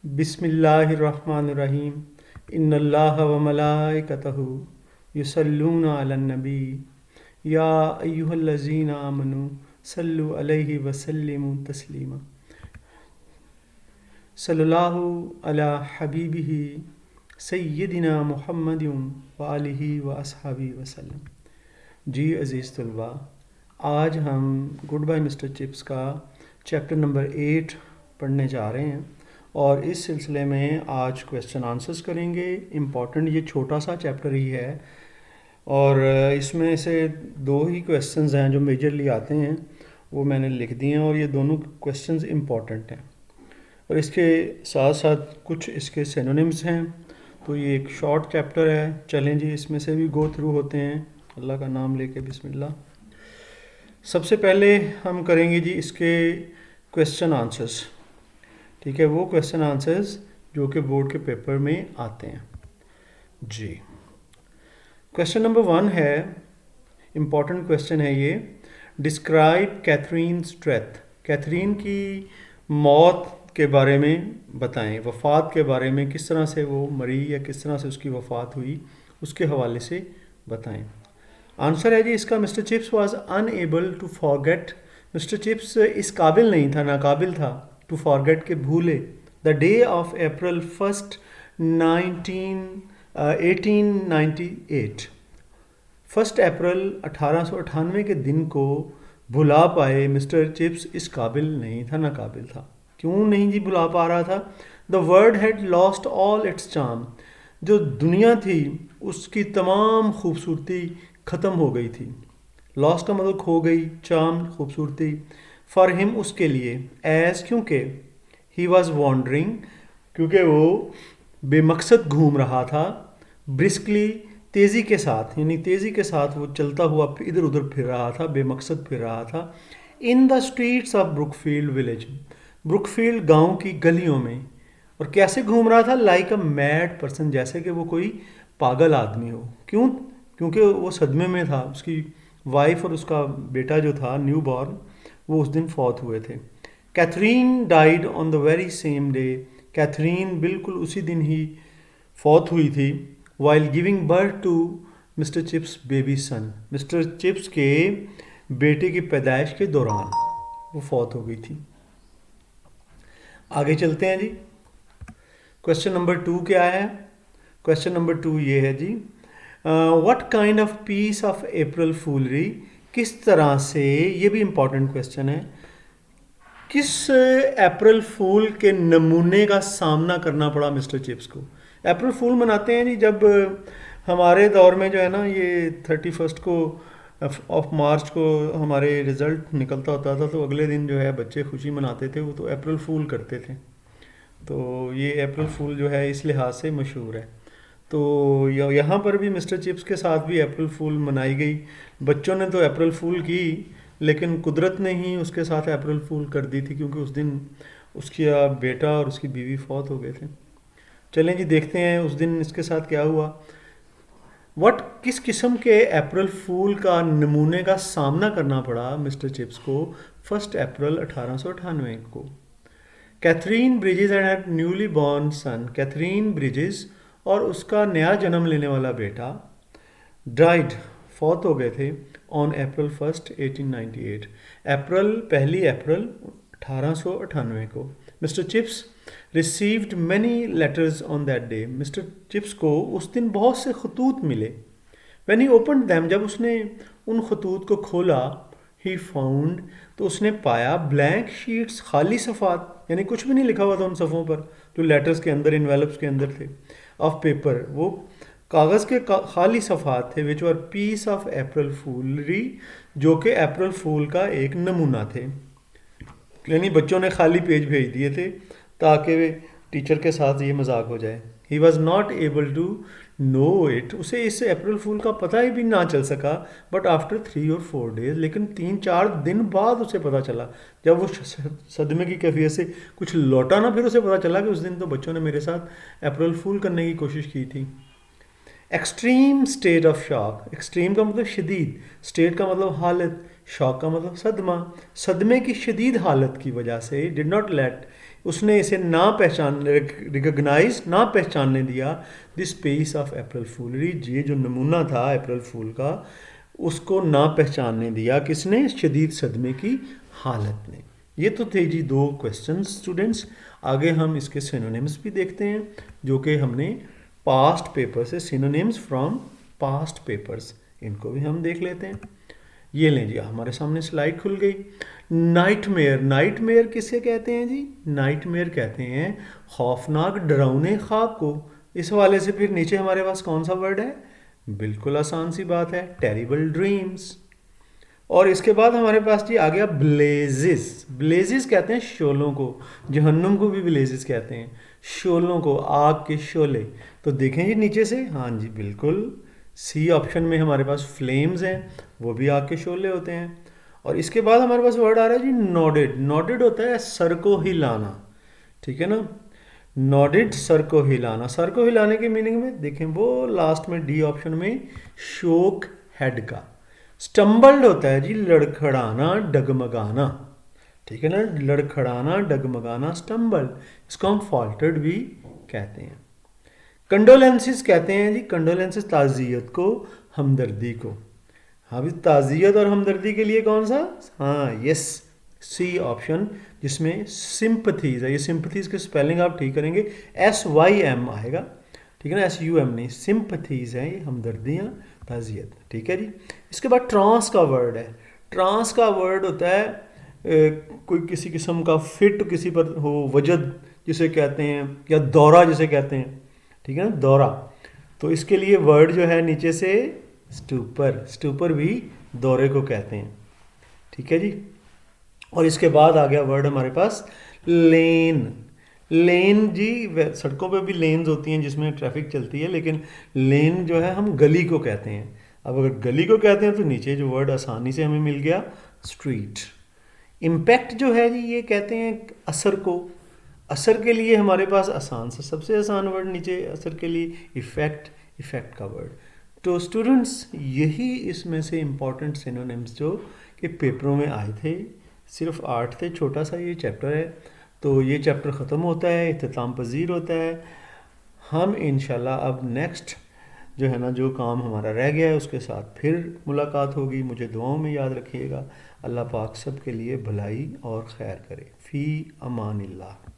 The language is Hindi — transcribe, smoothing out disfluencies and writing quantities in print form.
बिस्मिल्लाहिर्रहमानिर्रहीम। इन्नल्लाह व मलाइकतहु युसल्लूना अलन नबी या अय्युहल्लज़ीना आमनू सल्लु अलैहि व सल्लिमू तस्लीमा। सल्लल्लाहु अला हबीबिही सय्यदिना मुहम्मदिन व आलिहि व अस्हाबिहि वसल्लम। जी अज़ीज़ तलबा, आज हम गुड बाय मिस्टर चिप्स का चैप्टर नंबर 8 पढ़ने जा रहे हैं और इस सिलसिले में आज क्वेश्चन आंसर्स करेंगे। इम्पॉर्टेंट ये छोटा सा चैप्टर ही है और इसमें से दो ही क्वेश्चंस हैं जो मेजरली आते हैं, वो मैंने लिख दिए हैं और ये दोनों क्वेश्चंस इम्पॉर्टेंट हैं और इसके साथ साथ कुछ इसके सिनोनिम्स हैं। तो ये एक शॉर्ट चैप्टर है, चलें जी इसमें से भी गो थ्रू होते हैं अल्लाह का नाम लेके। बिस्मिल्लाह। सबसे पहले हम करेंगे जी इसके क्वेश्चन आंसर्स। ठीक है, वो क्वेश्चन आंसर्स जो कि बोर्ड के पेपर में आते हैं जी। क्वेश्चन नंबर 1 है, इम्पॉर्टेंट क्वेश्चन है ये। Describe Catherine's death. कैथरीन की मौत के बारे में बताएं, वफ़ात के बारे में, किस तरह से वो मरी या किस तरह से उसकी वफ़ात हुई, उसके हवाले से बताएं। आंसर है जी इसका, Mr Chips was unable to forget. Mr Chips इस काबिल नहीं था, नाकाबिल था, टू फॉरगेट के भूले, द डे ऑफ अप्रैल 1 1898। 1 अप्रैल 1898 के दिन को भुला पाए मिस्टर चिप्स इस काबिल नहीं था, नाकाबिल था। क्यों नहीं जी भुला पा रहा था? The world had lost all it's charm. जो दुनिया थी उसकी तमाम खूबसूरती ख़त्म हो गई थी। लॉस्ट का मतलब खो गई, चार्म खूबसूरती। फॉर हिम उसके लिए, एज क्योंकि ही वॉज वॉन्डरिंग क्योंकि वो बेमकसद घूम रहा था, ब्रिस्कली तेज़ी के साथ, यानी तेज़ी के साथ वो चलता हुआ इधर उधर फिर रहा था, बेमकसद फिर रहा था। In the streets of Brookfield village, Brookfield गांव की गलियों में। और कैसे घूम रहा था? लाइक अ मैड पर्सन, जैसे कि वो कोई पागल आदमी हो। क्यों? क्योंकि वो सदमे में था। उसकी वाइफ और उसका बेटा जो था न्यू बॉर्न, वो उस दिन फौत हुए थे। Katherine died on the very same day. Katherine बिल्कुल उसी दिन ही फौत हुई थी। While giving birth to Mr Chips baby son, Mr Chips के बेटे की पैदाइश के दौरान वो फौत हो गई थी। आगे चलते हैं जी। क्वेश्चन नंबर 2 क्या है? क्वेश्चन नंबर 2 ये है जी, what kind of piece of April foolery. किस तरह से, ये भी इम्पॉर्टेंट क्वेश्चन है, किस अप्रैल फूल के नमूने का सामना करना पड़ा मिस्टर चिप्स को? अप्रैल फूल मनाते हैं जी जब हमारे दौर में जो है ना, ये 31 को ऑफ मार्च को हमारे रिज़ल्ट निकलता होता था, तो अगले दिन जो है बच्चे खुशी मनाते थे, वो तो अप्रैल फूल करते थे। तो ये अप्रैल फूल जो है इस लिहाज से मशहूर है। तो यहाँ पर भी मिस्टर चिप्स के साथ भी अप्रैल फूल मनाई गई। बच्चों ने तो अप्रैल फूल की, लेकिन कुदरत ने ही उसके साथ अप्रैल फूल कर दी थी, क्योंकि उस दिन उसका बेटा और उसकी बीवी फौत हो गए थे। चलें जी देखते हैं उस दिन इसके साथ क्या हुआ। किस किस्म के अप्रैल फूल का नमूने का सामना करना पड़ा मिस्टर चिप्स को 1 अप्रैल 1898 को? Katherine Bridges and her newly born son, Katherine Bridges और उसका नया जन्म लेने वाला बेटा डाइड, फौत हो गए थे, ऑन अप्रैल 1 1898, पहली अप्रैल 1898 को। Mister chips received many letters on that day. Mister chips को उस दिन बहुत से खतूत मिले। व्हेन ही ओपनड दैम, जब उसने उन खतूत को खोला, ही फाउंड, तो उसने पाया, ब्लैंक शीट्स, खाली सफ़ात, यानी कुछ भी नहीं लिखा हुआ था उन सफ़ों पर जो लेटर्स के अंदर, इन्वेलप्स के अंदर थे, ऑफ पेपर, वो कागज़ के खाली सफ़ात थे, विच वर पीस ऑफ अप्रैल फूलरी, जो कि अप्रैल फूल का एक नमूना थे। यानी बच्चों ने खाली पेज भेज दिए थे ताकि वे टीचर के साथ ये मजाक हो जाए। He was not able to know it, उसे इस अप्रैल फूल का पता ही भी ना चल सका। बट आफ्टर 3 और 4 डेज, लेकिन 3-4 दिन बाद उसे पता चला, जब वो सदमे की कैफियत से कुछ लौटा ना, फिर उसे पता चला कि उस दिन तो बच्चों ने मेरे साथ अप्रैल फूल करने की कोशिश की थी। Extreme state of shock, extreme का मतलब शदीद, स्टेट का मतलब हालत, शॉक का मतलब सदमा, सदमे की शदीद हालत की वजह से डिड नॉट लेट, उसने इसे ना पहचान रिकग्नाइज ना पहचानने दिया दिस पेस ऑफ अप्रैल फूलरी, ये जो नमूना था अप्रैल फूल का उसको ना पहचानने दिया किसने, शदीद सदमे की हालत ने। ये तो थे जी दो क्वेश्चन स्टूडेंट्स। आगे हम इसके सिनोनिम्स भी देखते हैं जो कि हमने पास्ट पेपर से, सिनोनिम्स फ्रॉम पास्ट पेपर्स, इनको भी हम देख लेते हैं। ये लें जी, हमारे सामने स्लाइड खुल गई। नाइटमेयर, नाइटमेयर किसे कहते हैं जी? नाइटमेयर कहते हैं खौफनाक डरावने ख्वाब को। इस हवाले से फिर नीचे हमारे पास कौन सा वर्ड है? बिल्कुल आसान सी बात है, टेरिबल ड्रीम्स। और इसके बाद हमारे पास जी आ गया ब्लेजिस। ब्लेजिस कहते हैं शोलों को, जहन्नुम को भी ब्लेजिस कहते हैं, शोलों को, आग के शोले। तो देखें जी नीचे से, हाँ जी बिल्कुल, सी ऑप्शन में हमारे पास फ्लेम्स हैं, वो भी आग के शोले होते हैं। और इसके बाद हमारे पास वर्ड आ रहा है जी नॉडेड। नॉडेड होता है सर को हिलाना, ठीक है ना, नॉडेड सर को हिलाना। सर को हिलाने के मीनिंग में देखें वो लास्ट में डी ऑप्शन में शोक हेड का। स्टम्बल्ड होता है जी लड़खड़ाना डगमगाना, ठीक है ना, लड़खड़ाना डगमगाना स्टम्बल्ड, इसको हम फॉल्टर्ड भी कहते हैं। कंडोलेंसेस कहते हैं जी, कंडोलेंसेस ताज़ियत को, हमदर्दी को। हाँ भी, ताज़ियत और हमदर्दी के लिए कौन सा? हाँ यस, सी ऑप्शन, जिसमें सिंपथीज है। ये सिंपथीज की स्पेलिंग आप ठीक करेंगे, SYM आएगा, ठीक है ना, SUM नहीं, सिंपथीज है ये, हमदर्दियाँ, ताज़ियत, ठीक है जी। इसके बाद ट्रांस का वर्ड है। ट्रांस का वर्ड होता है कोई किसी किस्म का फिट किसी पर हो, वजद जिसे कहते हैं, या दौरा जिसे कहते हैं, ठीक है ना, दौरा। तो इसके लिए वर्ड जो है नीचे से स्टूपर, स्टूपर भी दौरे को कहते हैं, ठीक है जी। और इसके बाद आ गया वर्ड हमारे पास लेन। लेन जी, सड़कों पे भी लेन्स होती हैं जिसमें ट्रैफिक चलती है, लेकिन लेन जो है हम गली को कहते हैं। अब अगर गली को कहते हैं तो नीचे जो वर्ड आसानी से हमें मिल गया स्ट्रीट। इम्पैक्ट जो है जी ये कहते हैं असर को। असर के लिए हमारे पास आसान से सबसे आसान वर्ड नीचे असर के लिए इफ़ेक्ट, इफ़ेक्ट का वर्ड। तो स्टूडेंट्स यही इसमें से इम्पॉर्टेंट सिनोनिम्स जो कि पेपरों में आए थे, सिर्फ 8 थे, छोटा सा ये चैप्टर है। तो ये चैप्टर ख़त्म होता है, इख्तिताम पजीर होता है। हम इंशाल्लाह अब नेक्स्ट जो है ना, जो काम हमारा रह गया है उसके साथ फिर मुलाकात होगी। मुझे दुआओं में याद रखिएगा। अल्लाह पाक सब के लिए भलाई और खैर करे। फ़ी अमानिल्लाह।